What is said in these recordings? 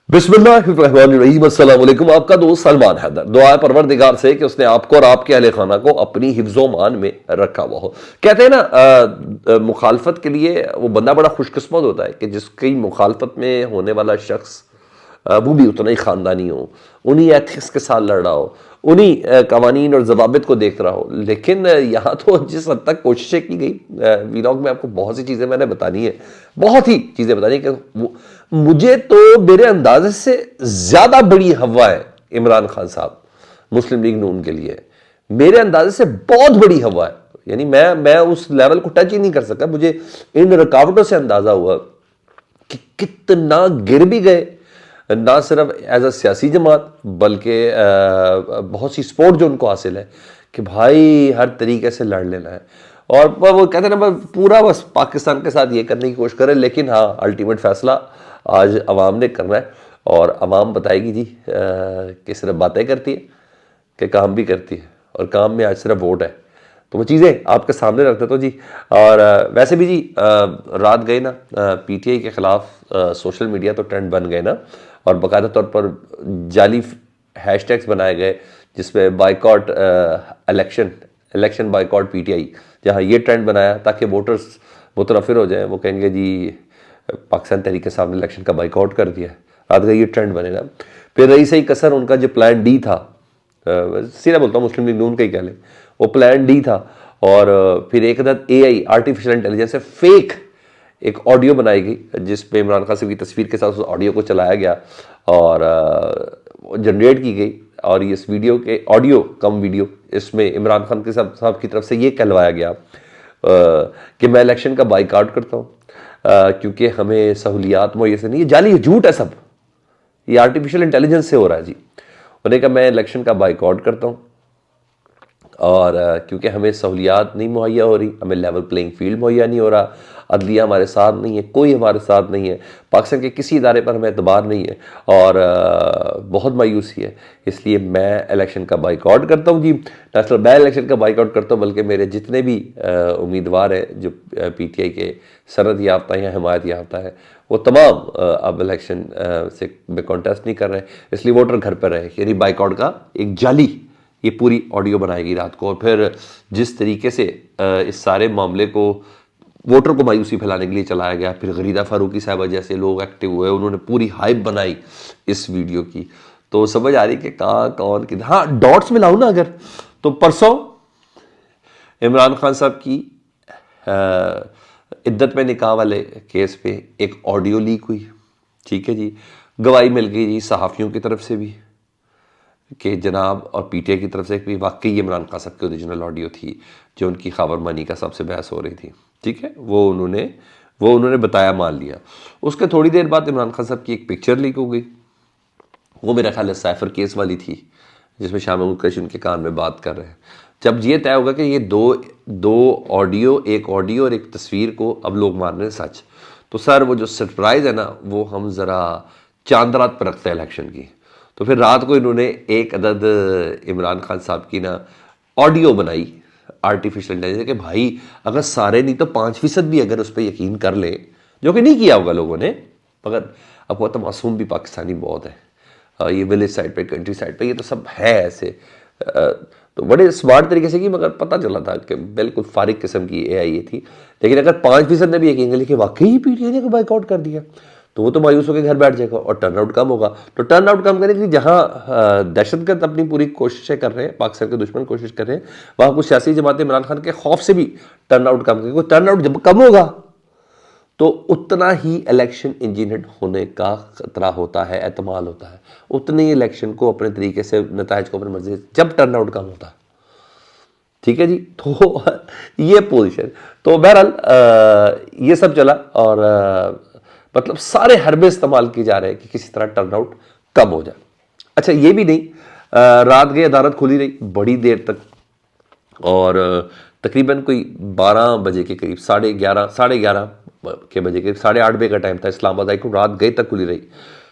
बिस्मिल्लाहिर्रहमानिर्रहीम। अस्सलाम वालेकुम। आपका दोस्त सलमान हैदर। दुआ है परवरदिगार से कि उसने आपको और आपके अहले खाना को अपनी हिफ्ज़ो मान में रखा हुआ हो। कहते हैं ना मुखालफत के लिए वो बंदा बड़ा खुशकिस्मत होता है कि जिसकी मुखालफत में होने वाला शख्स वो भी उतना ही ख़ानदानी हो, उन्हीं एथिक्स के साथ लड़ रहा हो, उन्हीं कवानीन और जवाबित को देख रहा हो। लेकिन यहाँ तो जिस हद तक कोशिशें की गई, वीलॉग में आपको बहुत सी चीज़ें मैंने बतानी है, बहुत ही चीज़ें बतानी है कि मुझे तो मेरे अंदाजे से ज़्यादा बड़ी हवा है इमरान खान साहब मुस्लिम लीग नून के लिए। मेरे अंदाजे से बहुत बड़ी हवा है, यानी मैं उस लेवल को टच ही नहीं कर सका। मुझे इन रुकावटों से अंदाज़ा हुआ कि कितना गिर भी गए, ना सिर्फ एज अ सियासी जमात बल्कि बहुत सी स्पोर्ट जो उनको हासिल है कि भाई हर तरीके से लड़ लेना है। और वो कहते हैं ना पूरा बस पाकिस्तान के साथ ये करने की कोशिश करें, लेकिन हाँ अल्टीमेट फैसला आज अवाम ने करना है और अवाम बताएगी जी कि सिर्फ बातें करती है कि काम भी करती है, और काम में आज सिर्फ वोट है। तो वो चीज़ें आपके सामने रख देता हूँ जी। और वैसे भी जी रात गए ना पीटीआई के ख़िलाफ़ सोशल मीडिया तो ट्रेंड बन गए ना, और बाकायदा तौर पर जाली हैशटैग्स बनाए गए जिसमें बाइकॉट इलेक्शन बाइकॉट पीटीआई, जहाँ ये ट्रेंड बनाया ताकि वोटर्स मुतनफ़िर हो जाए। वो कहेंगे जी पाकिस्तान तहरीक के सामने इलेक्शन का बाइकआउट कर दिया। रात का ये ट्रेंड बनेगा। फिर रही सही कसर उनका जो प्लान डी था, सीधा बोलता हूँ मुस्लिम लीग नून का ही कह लें, वो प्लान डी था। और फिर एक अदद एआई आर्टिफिशियल इंटेलिजेंस से फेक एक ऑडियो बनाई गई जिस पे इमरान खान साहब की तस्वीर के साथ उस ऑडियो को चलाया गया और जनरेट की गई। और इस वीडियो के ऑडियो कम वीडियो इसमें इमरान खान के साहब की तरफ से ये कहलवाया गया कि मैं इलेक्शन का बाइकआउट करता हूँ क्योंकि हमें सहूलियात मुहैया से नहीं। ये जाली झूठ है सब, ये आर्टिफिशियल इंटेलिजेंस से हो रहा है जी। उन्होंने कहा मैं इलेक्शन का बाइकआउट करता हूँ और क्योंकि हमें सहूलियात नहीं मुहैया हो रही, हमें लेवल प्लेइंग फील्ड मुहैया नहीं हो रहा, अदलिया हमारे साथ नहीं है, कोई हमारे साथ नहीं है, पाकिस्तान के किसी इदारे पर हमें एतबार नहीं है और बहुत मायूसी है, इसलिए मैं इलेक्शन का बाइकआउट करता हूँ जी। नेशनल मैं इलेक्शन का बाइकआउट करता हूँ, बल्कि मेरे जितने भी उम्मीदवार हैं जो पीटीआई के सनद याफ्ता या हिमायत याफ्ता है वो तमाम अब इलेक्शन से में कॉन्टेस्ट नहीं कर रहे, इसलिए वोटर घर पर रहे। यानी बाइकआउट का एक जाली ये पूरी ऑडियो बनाएगी रात को। और फिर जिस तरीके से इस सारे मामले को वोटर को मायूसी फैलाने के लिए चलाया गया, फिर गरीदा फारूकी साहबा जैसे लोग एक्टिव हुए, उन्होंने पूरी हाइप बनाई इस वीडियो की। तो समझ आ रही कि कहाँ कौन किधर। हाँ डॉट्स मिलाऊँ ना अगर, तो परसों इमरान खान साहब की इद्दत में निकाह वाले केस पे एक ऑडियो लीक हुई, ठीक है जी। गवाही मिल गई जी सहाफ़ियों की तरफ से भी कि जनाब, और पीटीआई की तरफ से भी वाकई इमरान खान साहब की ओरिजिनल ऑडियो थी जो उनकी खबरमानी का सबसे बहस हो रही थी, ठीक है। वो उन्होंने बताया, मान लिया। उसके थोड़ी देर बाद इमरान खान साहब की एक पिक्चर लीक हो गई। वो मेरा ख्याल है साइफर केस वाली थी जिसमें शाह महमूद कुरैशी उनके कान में बात कर रहे हैं। जब ये तय होगा कि ये दो ऑडियो, एक ऑडियो और एक तस्वीर को अब लोग मान रहे हैं सच, तो सर वो जो सरप्राइज़ है ना वो हम ज़रा चांद रात पर रखते हैं इलेक्शन की। तो फिर रात को इन्होंने एक अदद इमरान खान साहब की ना ऑडियो बनाई आर्टिफिशियल इंटेलिजेंस कि भाई अगर सारे नहीं तो 5% भी अगर उस पर यकीन कर ले, जो कि नहीं किया होगा लोगों ने, मगर अब वो तो मासूम भी पाकिस्तानी बहुत है, ये विलेज साइड पे, कंट्री साइड पे, ये तो सब है ऐसे। तो बड़े स्मार्ट तरीके से की, मगर पता चला था कि बिल्कुल फारिग किस्म की एआई ये थी। लेकिन अगर 5% ने भी यकीन कर लिया कि वाकई पीटीआई ने बाइकआउट कर दिया, तो वो तो मायूस होकर घर बैठ जाएगा और टर्नआउट कम होगा। तो टर्नआउट कम करने के लिए जहाँ दहशतगर्द अपनी पूरी कोशिशें कर रहे हैं, पाकिस्तान के दुश्मन कोशिश कर रहे हैं, वहाँ कुछ सियासी जमातें इमरान खान के खौफ से भी टर्नआउट कम करेंगे। टर्नआउट जब कम होगा तो उतना ही इलेक्शन इंजीनियर्ड होने का खतरा होता है, एहतमाल होता है, उतने ही इलेक्शन को अपने तरीके से नताइज को अपनी मर्जी से, जब टर्नआउट कम होता है, ठीक है जी। तो ये पोजीशन, तो बहरहाल ये सब चला और मतलब सारे हरबे इस्तेमाल किए जा रहे हैं कि किसी तरह टर्नआउट कम हो जाए। अच्छा ये भी नहीं, रात गई अदालत खुली रही बड़ी देर तक और तकरीबन कोई 12 बजे के करीब, साढ़े ग्यारह के बजे के 8:30 बजे का टाइम था। इस्लामाबाद हाई कोर्ट रात गई तक खुली रही।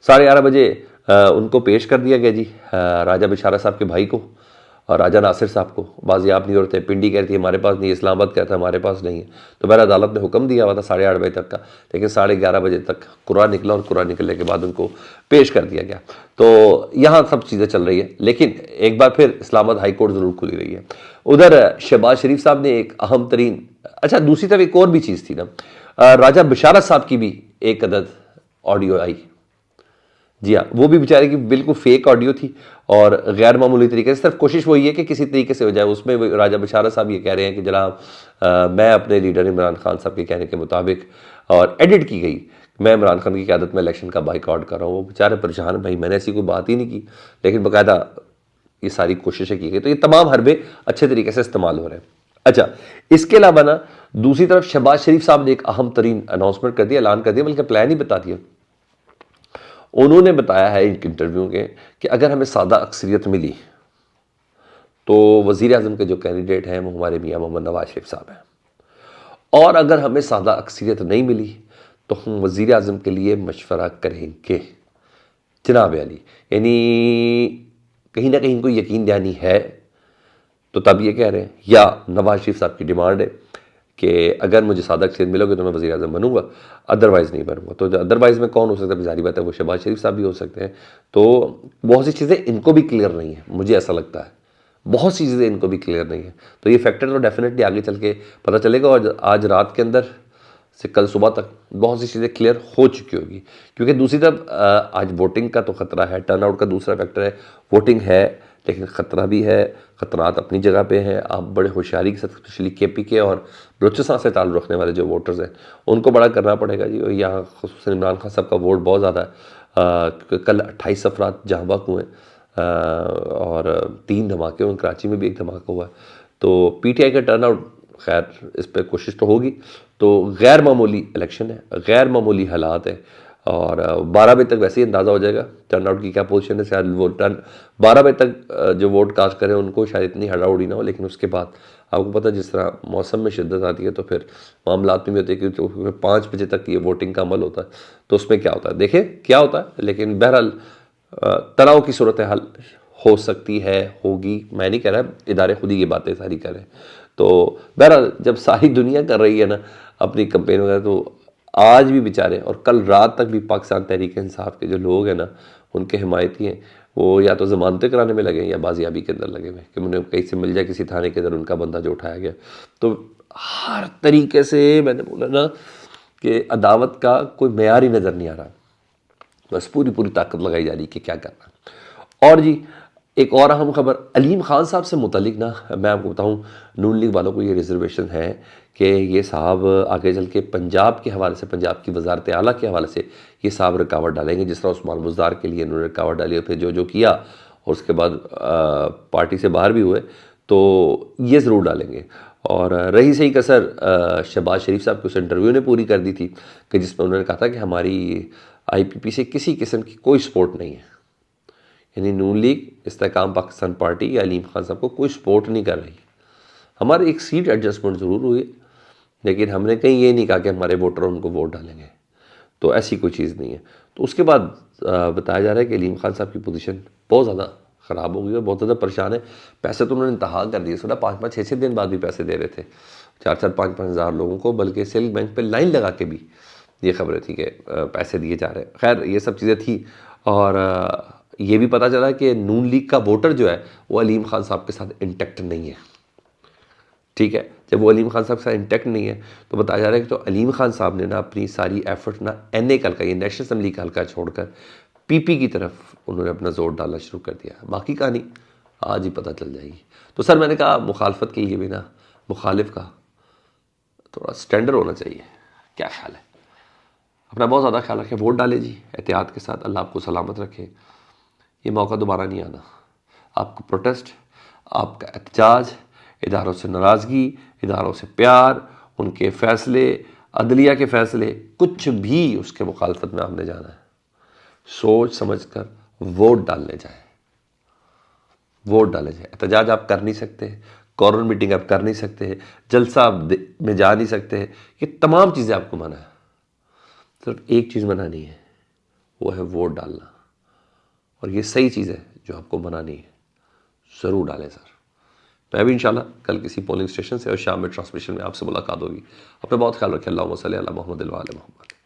11:30 बजे उनको पेश कर दिया गया जी राजा बिशारा साहब के भाई को, और राजा नासिर साहब को बाजियाब नहीं होते, पिंडी कहती है हमारे पास नहीं है, इस्लामाबाद कहता है हमारे पास नहीं है। तो बहर अदालत ने हुक्म दिया हुआ था 8:30 बजे तक का, लेकिन 11:30 बजे तक कुरान निकला और कुरान निकलने के बाद उनको पेश कर दिया गया। तो यहाँ सब चीज़ें चल रही है, लेकिन एक बार फिर इस्लामाबाद हाई कोर्ट ज़रूर खुली रही है। उधर शहबाज शरीफ साहब ने एक अहम तरीन, अच्छा दूसरी तरफ एक और भी चीज़ थी ना, राजा बशारत साहब की भी एक अदद ऑडियो आई। जी हाँ, वो भी बेचारे की बिल्कुल फेक ऑडियो थी और गैर मामूली तरीके से, सिर्फ कोशिश वही है कि किसी तरीके से हो जाए। उसमें राजा बशारत साहब ये कह रहे हैं कि जनाब मैं अपने लीडर इमरान खान साहब के कहने के मुताबिक, और एडिट की गई, मैं इमरान खान की क़यादत में इलेक्शन का बाइकआउट कर रहा हूँ। वो बेचारे परेशान, भाई मैंने ऐसी कोई बात ही नहीं की, लेकिन बाकायदा ये सारी कोशिशें की गई। तो ये तमाम हरबे अच्छे तरीके से इस्तेमाल हो रहे हैं। अच्छा, इसके अलावा ना दूसरी तरफ शहबाज शरीफ साहब ने एक अहम तरीन अनाउंसमेंट कर दिया, ऐलान कर दिया, बल्कि प्लान ही बता दिया। उन्होंने बताया है एक इंटरव्यू के कि अगर हमें सादा अक्सरियत मिली तो वज़ीर आज़म के जो कैंडिडेट हैं वो हमारे मियाँ मोहम्मद नवाज शरीफ साहब हैं, और अगर हमें सादा अक्सरियत नहीं मिली तो हम वज़ीर आज़म के लिए मशवरा करेंगे। जनाब अली, यानी कहीं ना कहीं इनको यकीन दहानी है, तो तब ये कह रहे हैं, या नवाज शरीफ साहब की डिमांड है कि अगर मुझे सादा अक्सरियत मिलोगे तो मैं वज़ीर आज़म बनूंगा, अदरवाइज़ नहीं बनूंगा। तो अदरवाइज़ में कौन हो सकता है? जारी बात है वो शहबाज शरीफ साहब भी हो सकते हैं। तो बहुत सी चीज़ें इनको भी क्लियर नहीं है, मुझे ऐसा लगता है बहुत सी चीज़ें इनको भी क्लियर नहीं है। तो ये फैक्टर तो डेफिनेटली आगे चल के पता चलेगा, और आज रात के अंदर से कल सुबह तक बहुत सी चीज़ें क्लियर हो चुकी होगी। क्योंकि दूसरी तरफ आज वोटिंग का तो ख़तरा है, टर्नआउट का दूसरा फैक्टर है, वोटिंग है लेकिन ख़तरा भी है। ख़तरात अपनी जगह पे हैं। आप बड़े होशियारी के साथ, स्पेशली KPK और बलूचिस्तान से ताल्लुक़ रखने वाले जो वोटर्स हैं उनको बड़ा करना पड़ेगा जी। और यहाँ ख़ुसूसन इमरान खान साहब का वोट बहुत ज़्यादा है। कल 28 अफराद जहाँ बाक हुए और 3 धमाके हुए, कराची में भी एक धमाका हुआ है। तो PTI का टर्नआउट, खैर इस पर कोशिश तो होगी। तो गैर मामूली इलेक्शन है, गैर मामूली हालात है, और 12 बजे तक वैसे ही अंदाज़ा हो जाएगा टर्नआउट की क्या पोजीशन है। शायद वो 12 बजे तक जो वोट कास्ट करें उनको शायद इतनी हड़ाउड़ी ना हो, लेकिन उसके बाद आपको पता है जिस तरह मौसम में शिद्दत आती है तो फिर मामलात में भी होते हैं, क्योंकि 5 बजे तक ये वोटिंग का अमल होता है। तो उसमें क्या होता है, देखें क्या होता है। लेकिन बहरहाल तनाव की सूरत हाल हो सकती है, होगी। मैं नहीं कह रहा, इदारे खुद ही ये बातें सारी करें। तो बहरहाल जब सारी दुनिया कर रही है ना अपनी कंपेन वगैरह, तो आज भी बेचारे और कल रात तक भी पाकिस्तान तहरीक इंसाफ के जो लोग हैं ना, उनके हिमायती हैं, वो या तो ज़मानतें कराने में लगे या बाजियाबी के अंदर लगे हुए कि उन्हें कहीं से मिल जाए, किसी थाने के अंदर उनका बंदा जो उठाया गया। तो हर तरीके से मैंने बोला ना कि अदावत का कोई मेयार ही नज़र नहीं आ रहा। बस पूरी पूरी ताकत लगाई जा रही कि क्या करना। और जी एक और अहम खबर अलीम खान साहब से मुतलिक ना, मैं आपको बताऊँ, नून लीग वालों को ये रिजर्वेशन है कि ये साहब आगे चल के पंजाब के हवाले से, पंजाब की वजारत आला के हवाले से ये साहब रुकावट डालेंगे। जिस तरह उस्मान बुज़दार के लिए उन्होंने रुकावट डाली और फिर जो जो किया और उसके बाद पार्टी से बाहर भी हुए, तो ये ज़रूर डालेंगे। और रही सही कसर शहबाज शरीफ साहब की उस इंटरव्यू ने पूरी कर दी थी कि जिसमें उन्होंने कहा था कि हमारी IPP से किसी किस्म की कोई सपोर्ट नहीं है। यानी नून लीग, इस्तेहकाम पाकिस्तान पार्टी या अलीम खान साहब को कोई सपोर्ट नहीं कर रही। हमारी एक सीट एडजस्टमेंट ज़रूर हुई, लेकिन हमने कहीं ये नहीं कहा कि हमारे वोटर उनको वोट डालेंगे। तो ऐसी कोई चीज़ नहीं है। तो उसके बाद बताया जा रहा है कि अलीम खान साहब की पोजीशन बहुत ज़्यादा ख़राब हो गई और बहुत ज़्यादा परेशान है। पैसे तो उन्होंने इंतहा कर दिए, सुना 5-5, 6-6 दिन बाद भी पैसे दे रहे थे 4-4, 5-5 हज़ार लोगों को, बल्कि सिल्क बैंक पे लाइन लगा के भी ये खबरें थी कि पैसे दिए जा रहे हैं। खैर ये सब चीज़ें थी। और ये भी पता चला कि नून लीग का वोटर जो है वो अलीम खान साहब के साथ इंटेक्ट नहीं है। ठीक है, जब वो अलीम खान साहब के साथ इंटेक्ट नहीं है तो बताया जा रहा है कि तो अलीम खान साहब ने ना अपनी सारी एफर्ट ना NA का हल्का, ये नेशनल असम्बली का हल्का छोड़कर PP की तरफ उन्होंने अपना जोर डालना शुरू कर दिया। बाकी कहानी आज ही पता चल जाएगी। तो सर मैंने कहा मुखालफत के लिए भी ना मुखालिफ का थोड़ा स्टैंडर्ड होना चाहिए। क्या ख्याल है? अपना बहुत ज़्यादा ख्याल रखें, वोट डालें जी एहतियात के साथ। अल्लाह आपको सलामत रखे। ये मौका दोबारा नहीं आना। आपका प्रोटेस्ट, आपका एहतजाज, इदारों से नाराज़गी, इदारों से प्यार, उनके फ़ैसले, अदलिया के फ़ैसले, कुछ भी उसके मुखालफत में आपने जाना है, सोच समझ कर वोट डालने जाए। वोट डाले जाए। एहतजाज आप कर नहीं सकते, कॉर्नर मीटिंग आप कर नहीं सकते, जलसा आप में जा नहीं सकते, ये तमाम चीज़ें आपको मना है। सिर्फ एक चीज़ मना नहीं है, वो है वोट डालना। और ये सही चीज़ है जो आपको मना नहीं है। ज़रूर डालें सर। मैं भी इंशाल्लाह कल किसी पोलिंग स्टेशन से और शाम में ट्रांसमिशन में आपसे मुलाकात होगी। अपना बहुत ख्याल रखें। अल्लाहुम्मा सल्ली अला मुहम्मद व आले मुहम्मद।